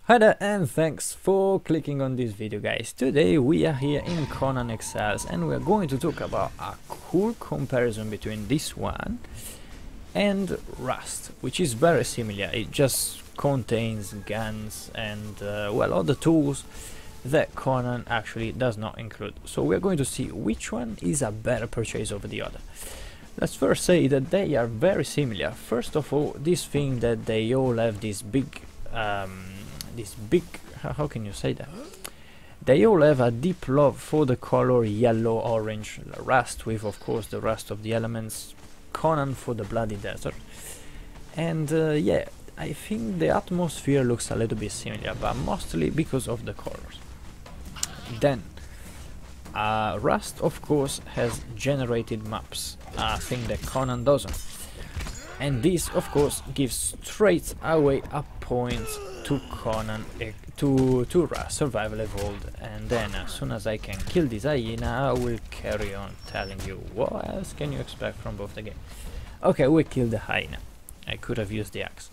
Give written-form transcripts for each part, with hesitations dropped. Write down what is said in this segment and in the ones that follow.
Hi there and thanks for clicking on this video, guys. Today we are here in Conan Exiles and we are going to talk about a cool comparison between this one and Rust, which is very similar. It just contains guns and well, all the tools that Conan actually does not include. So we are going to see which one is a better purchase over the other. Let's first say that they are very similar. First of all, this thing that they all have this big how can you say that? They all have a deep love for the color yellow, orange, Rust with of course the rust of the elements, Conan for the bloody desert. And yeah, I think the atmosphere looks a little bit similar, but mostly because of the colors. Then Rust of course has generated maps, a thing that Conan doesn't. And this of course gives straight away a point to Conan, to Rust Survival Evolved. And then as soon as I can kill this hyena, I will carry on telling you what else can you expect from both the game. Okay, we killed the hyena. I could have used the axe.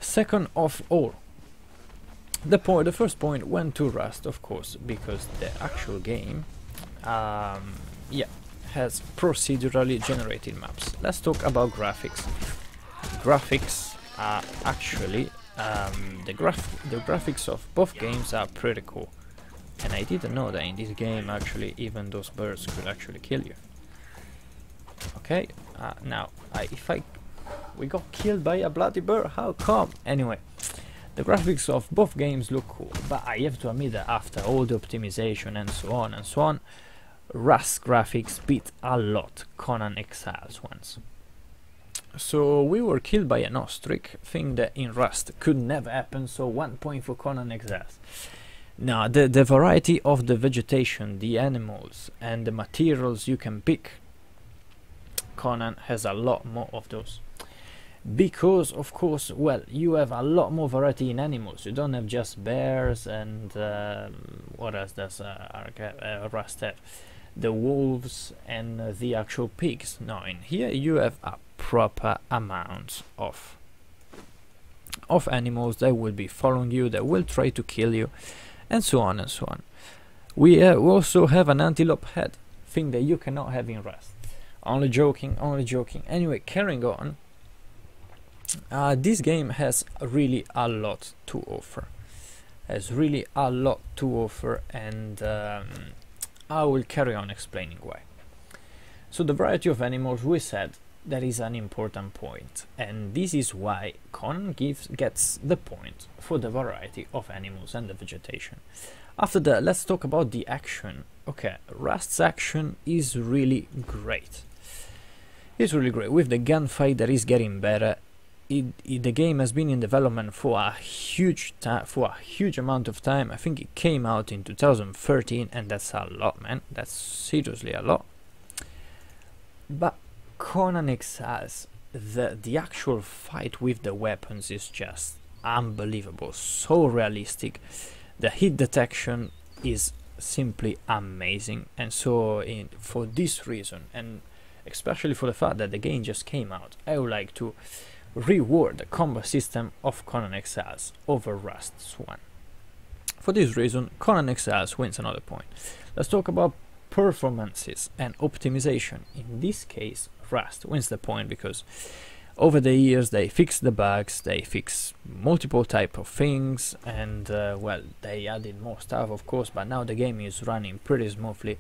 Second of all, the first point went to Rust, of course, because the actual game yeah, has procedurally generated maps. Let's talk about graphics. Graphics are actually the graphics of both games are pretty cool, and I didn't know that in this game actually even those birds could actually kill you. Okay, now we got killed by a bloody bird. How come? Anyway, the graphics of both games look cool, but I have to admit that after all the optimization and so on, Rust graphics beat a lot Conan Exiles ones. So we were killed by an ostrich, thing that in Rust could never happen, so 1 point for Conan Exiles. Now the variety of the vegetation, the animals and the materials you can pick, Conan has a lot more of those. Because of course, well, you have a lot more variety in animals. You don't have just bears and what else does Rust have? The wolves and the actual pigs. No, in here you have a proper amount of animals that will be following you, that will try to kill you, and so on and so on. We also have an antelope head, thing that you cannot have in Rust. Only joking, only joking. Anyway, carrying on. This game has really a lot to offer. And I will carry on explaining why. So the variety of animals, we said, that is an important point, and this is why Conan gets the point for the variety of animals and the vegetation. After that, let's talk about the action. Okay, Rust's action is really great. It's really great. With the gunfight that is getting better. The game has been in development for a huge amount of time. I think it came out in 2013, and that's a lot, man. That's seriously a lot. But Conan Exiles, the actual fight with the weapons is just unbelievable, so realistic. The hit detection is simply amazing, and so for this reason, and especially for the fact that the game just came out, I would like to reward the combat system of Conan Exiles over Rust's one. For this reason, Conan Exiles wins another point. Let's talk about performances and optimization. In this case, Rust wins the point because over the years they fixed the bugs, they fixed multiple type of things, and well, they added more stuff of course, but now the game is running pretty smoothly,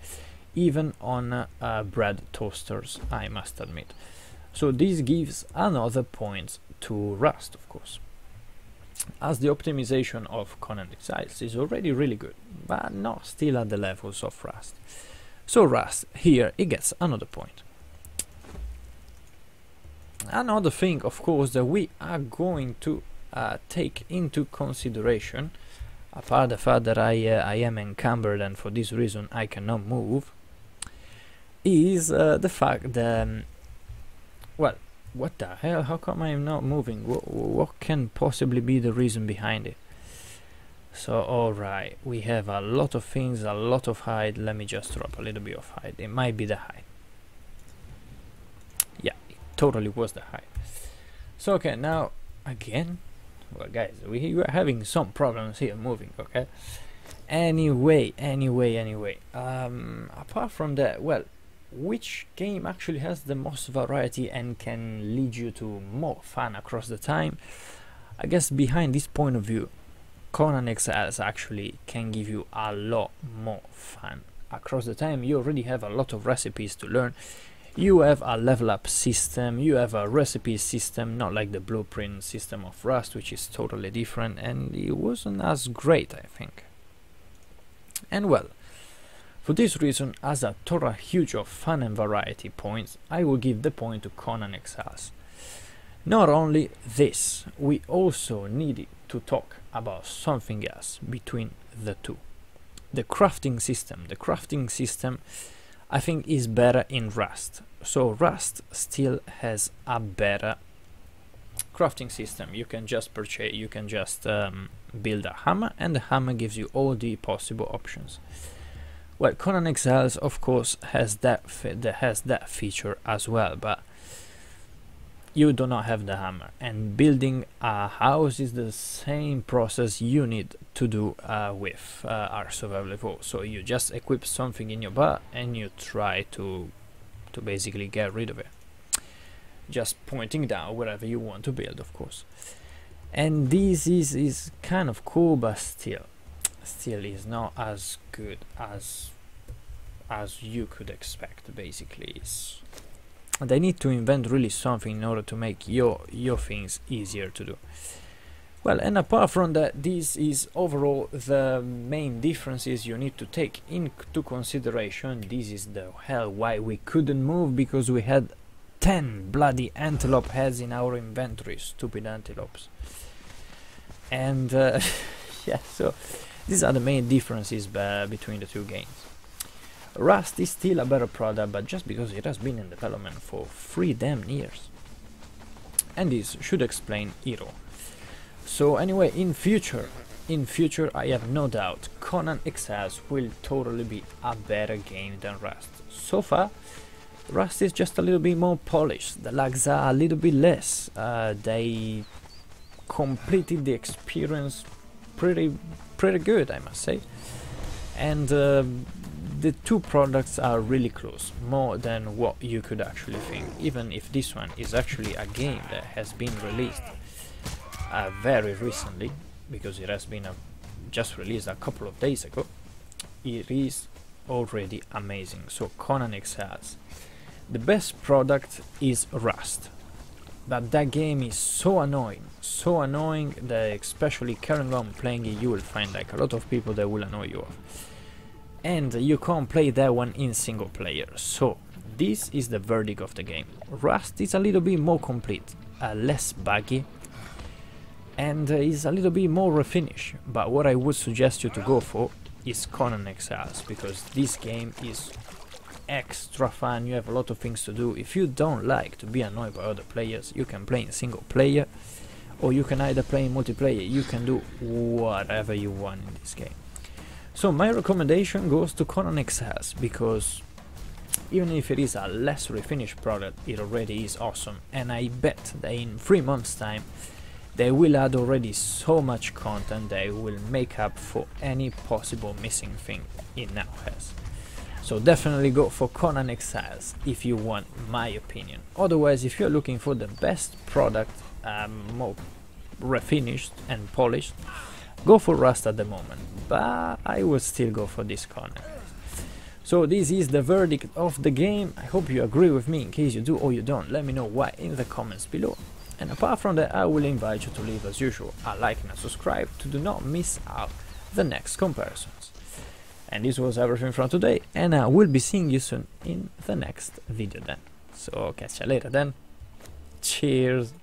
even on bread toasters, I must admit. So this gives another point to Rust, of course, as the optimization of Conan Exiles is already really good, but not still at the levels of Rust. So Rust, here, it gets another point. Another thing, of course, that we are going to take into consideration, apart the fact that I am encumbered and for this reason I cannot move, is the fact that well, what the hell? How come I am not moving? What can possibly be the reason behind it? So, alright, we have a lot of things, a lot of hide. Let me just drop a little bit of hide. It might be the hide. Yeah, it totally was the hide. So, okay, now, again, Well, guys, we are having some problems here moving, okay? Anyway, apart from that, well, which game actually has the most variety and can lead you to more fun across the time? I guess behind this point of view, Conan Exiles actually can give you a lot more fun across the time. You already have a lot of recipes to learn. You have a level up system, you have a recipe system, not like the blueprint system of Rust, which is totally different, and it wasn't as great, I think. And well, for this reason, as a total huge of fun and variety points, I will give the point to Conan Exiles. Not only this, we also needed to talk about something else between the two. The crafting system. The crafting system, I think, is better in Rust. So Rust still has a better crafting system. You can just purchase, you can just build a hammer, and the hammer gives you all the possible options. Well, Conan Exiles, of course, has that feature as well, but you do not have the hammer, and building a house is the same process you need to do with Ark Survival Evolved. So you just equip something in your bar and you try to basically get rid of it, just pointing down wherever you want to build, of course. And this is kind of cool, but still is not as good as you could expect. Basically, they need to invent really something in order to make your things easier to do. Well, and apart from that, this is overall the main differences you need to take into consideration. This is the hell why we couldn't move, because we had 10 bloody antelope heads in our inventory. Stupid antelopes. And yeah, so these are the main differences between the two games. Rust is still a better product, but just because it has been in development for 3 damn years. And this should explain it all. So anyway, in future, I have no doubt Conan Exiles will totally be a better game than Rust. So far, Rust is just a little bit more polished. The lags are a little bit less. They completed the experience pretty good, I must say. And the two products are really close, more than what you could actually think. Even if this one is actually a game that has been released very recently, because it has been just released a couple of days ago, it is already amazing. So Conan Exiles, the best product is Rust, but that game is so annoying that, especially carrying on playing it, you will find like a lot of people that will annoy you off. And you can't play that one in single player. So this is the verdict of the game. Rust is a little bit more complete, less buggy, and is a little bit more refinished. But what I would suggest you to go for is Conan Exiles, because this game is extra fun. You have a lot of things to do. If you don't like to be annoyed by other players, you can play in single player, or you can either play in multiplayer. You can do whatever you want in this game. So my recommendation goes to Conan Exiles, because even if it is a less refinished product, it already is awesome, and I bet that in 3 months time they will add already so much content that will make up for any possible missing thing it now has. So definitely go for Conan Exiles if you want my opinion. Otherwise, if you're looking for the best product, more refinished and polished, go for Rust at the moment, but I would still go for this Conan. So this is the verdict of the game. I hope you agree with me. In case you do or you don't, let me know why in the comments below. And apart from that, I will invite you to leave, as usual, a like and a subscribe to do not miss out the next comparisons. And this was everything from today, and I will be seeing you soon in the next video then. So catch you later then. Cheers!